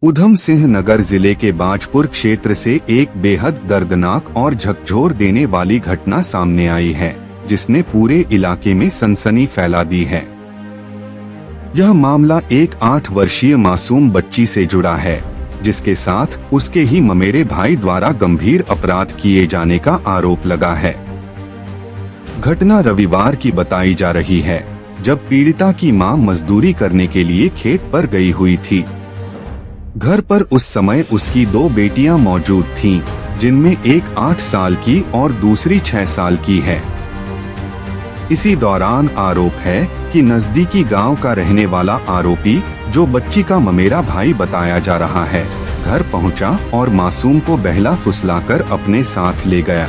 उधम सिंह नगर जिले के बाजपुर क्षेत्र से एक बेहद दर्दनाक और झकझोर देने वाली घटना सामने आई है, जिसने पूरे इलाके में सनसनी फैला दी है। यह मामला एक 8 वर्षीय मासूम बच्ची से जुड़ा है, जिसके साथ उसके ही ममेरे भाई द्वारा गंभीर अपराध किए जाने का आरोप लगा है। घटना रविवार की बताई जा रही है, जब पीड़िता की मां मजदूरी करने के लिए खेत पर गई हुई थी। घर पर उस समय उसकी 2 बेटियां मौजूद थीं, जिनमें एक 8 साल की और दूसरी 6 साल की है। इसी दौरान आरोप है कि नजदीकी गांव का रहने वाला आरोपी, जो बच्ची का ममेरा भाई बताया जा रहा है, घर पहुंचा और मासूम को बहला फुसलाकर अपने साथ ले गया।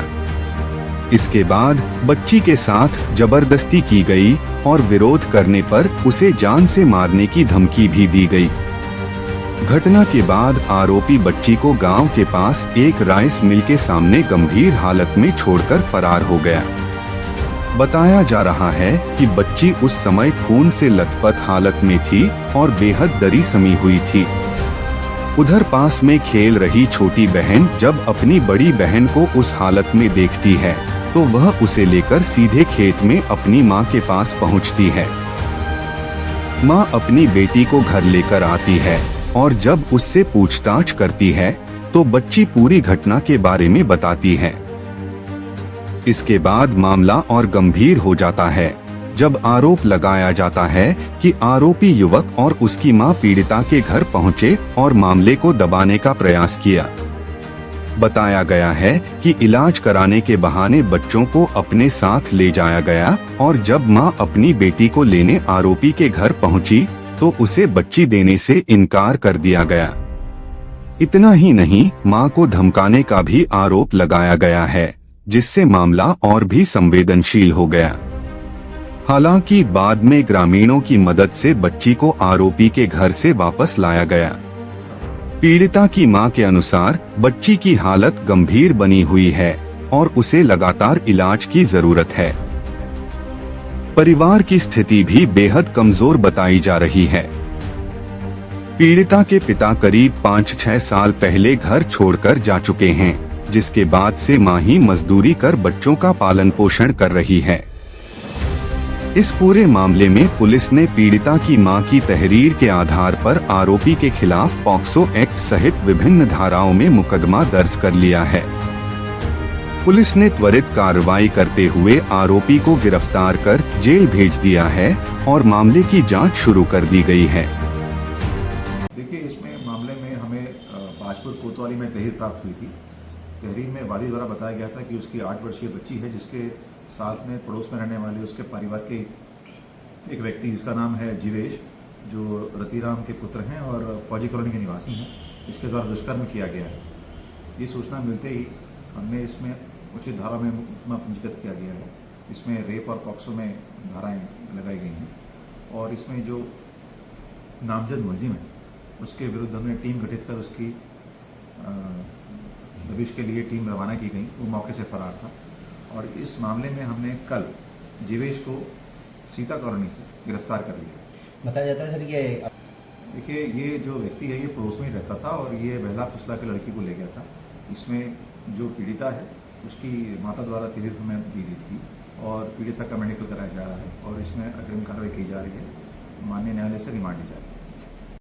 इसके बाद बच्ची के साथ जबरदस्ती की गई और विरोध करने पर उसे जान से मारने की धमकी भी दी गई। घटना के बाद आरोपी बच्ची को गांव के पास एक राइस मिल के सामने गंभीर हालत में छोड़कर फरार हो गया। बताया जा रहा है कि बच्ची उस समय खून से लथपथ हालत में थी और बेहद डरी समी हुई थी। उधर पास में खेल रही छोटी बहन जब अपनी बड़ी बहन को उस हालत में देखती है, तो वह उसे लेकर सीधे खेत में अपनी मां के पास पहुंचती है। मां अपनी बेटी को घर लेकर आती है और जब उससे पूछताछ करती है, तो बच्ची पूरी घटना के बारे में बताती है। इसके बाद मामला और गंभीर हो जाता है, जब आरोप लगाया जाता है कि आरोपी युवक और उसकी मां पीड़िता के घर पहुंचे और मामले को दबाने का प्रयास किया। बताया गया है कि इलाज कराने के बहाने बच्चों को अपने साथ ले जाया गया और जब मां अपनी बेटी को लेने आरोपी के घर पहुंची, तो उसे बच्ची देने से इनकार कर दिया गया। इतना ही नहीं, मां को धमकाने का भी आरोप लगाया गया है, जिससे मामला और भी संवेदनशील हो गया। हालांकि बाद में ग्रामीणों की मदद से बच्ची को आरोपी के घर से वापस लाया गया। पीड़िता की मां के अनुसार बच्ची की हालत गंभीर बनी हुई है और उसे लगातार इलाज की जरूरत है। परिवार की स्थिति भी बेहद कमजोर बताई जा रही है। पीड़िता के पिता करीब 5-6 साल पहले घर छोड़कर जा चुके हैं, जिसके बाद से मां ही मजदूरी कर बच्चों का पालन पोषण कर रही है। इस पूरे मामले में पुलिस ने पीड़िता की मां की तहरीर के आधार पर आरोपी के खिलाफ पॉक्सो एक्ट सहित विभिन्न धाराओं में मुकदमा दर्ज कर लिया है। पुलिस ने त्वरित कार्रवाई करते हुए आरोपी को गिरफ्तार कर जेल भेज दिया है और मामले की जांच शुरू कर दी गई है। देखिए, इसमें मामले में हमें बाजपुर कोतवाली में तहरीर प्राप्त हुई थी। तहरीर में वादी द्वारा बताया गया था कि उसकी 8 वर्षीय बच्ची है, जिसके साथ में पड़ोस में रहने वाले उसके परिवार के एक व्यक्ति, जिसका नाम है जीवेश, जो रतिराम के पुत्र हैं और फौजी कॉलोनी के निवासी हैं, इसके द्वारा दुष्कर्म किया गया है। ये सूचना मिलते ही हमने इसमें उचित धारा में मुकदमा पंजीकृत किया गया है। इसमें रेप और पॉक्सो में धाराएं लगाई गई हैं और इसमें जो नामजद मुलजिम है, उसके विरुद्ध हमने टीम गठित कर उसकी दबिश के लिए टीम रवाना की गई। वो मौके से फरार था और इस मामले में हमने कल जीवेश को सीता कॉलोनी से गिरफ्तार कर लिया। बताया जाता है सर कि देखिए, ये जो व्यक्ति है, ये पड़ोस में ही रहता था और ये बहला फुसला के लड़की को ले गया था। इसमें जो पीड़िता है, उसकी माता द्वारा तहरीर हमें दी गई थी और पीड़िता का मेडिकल कराया जा रहा है और इसमें अग्रिम कार्रवाई की जा रही है। माननीय न्यायालय से रिमांड ली जा रही है।